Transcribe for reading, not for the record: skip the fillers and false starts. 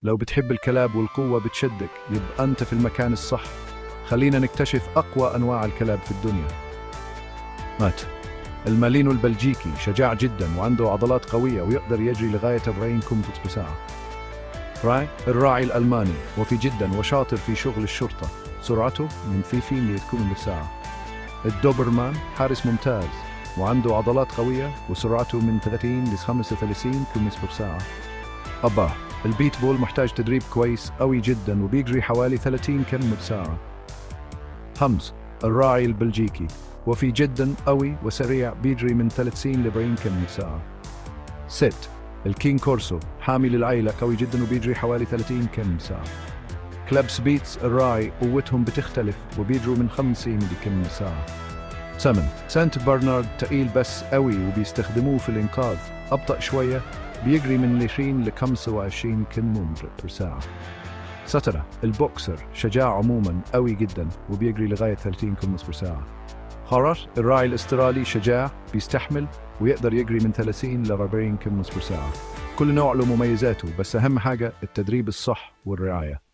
لو بتحب الكلاب والقوة بتشدك يبقى أنت في المكان الصح. خلينا نكتشف أقوى أنواع الكلاب في الدنيا. مات المالينو البلجيكي شجاع جدا وعنده عضلات قوية ويقدر يجري لغاية 40 كم بساعة. الراعي الألماني وفي جدا وشاطر في شغل الشرطة، سرعته من 300 كم بالساعة. الدوبرمان حارس ممتاز وعنده عضلات قوية وسرعته من 30 ل 35 كم بالساعة. البيت بول محتاج تدريب كويس قوي جدا وبيجري حوالي 30 كم بالساعة. الراعي البلجيكي وفي جدا قوي وسريع بيجري من 30 ل 40 كم بالساعة. الكين كورسو حامي للعائلة قوي جدا وبيجري حوالي 30 كم بالساعة. كلاب سبيتس الراعي قوتهم بتختلف وبيجروا من 50 كم بالساعة. سانت برنارد تقيل بس قوي وبيستخدموه في الإنقاذ، أبطأ شوية بيجري من 20 ل 25 كم بالساعة. البوكسر شجاع عموما قوي جدا وبيجري لغاية 30 كم بالساعة. الراعي الاسترالي شجاع بيستحمل ويقدر يجري من 30 ل 40 كم بالساعة. كل نوع له مميزاته، بس أهم حاجة التدريب الصح والرعاية.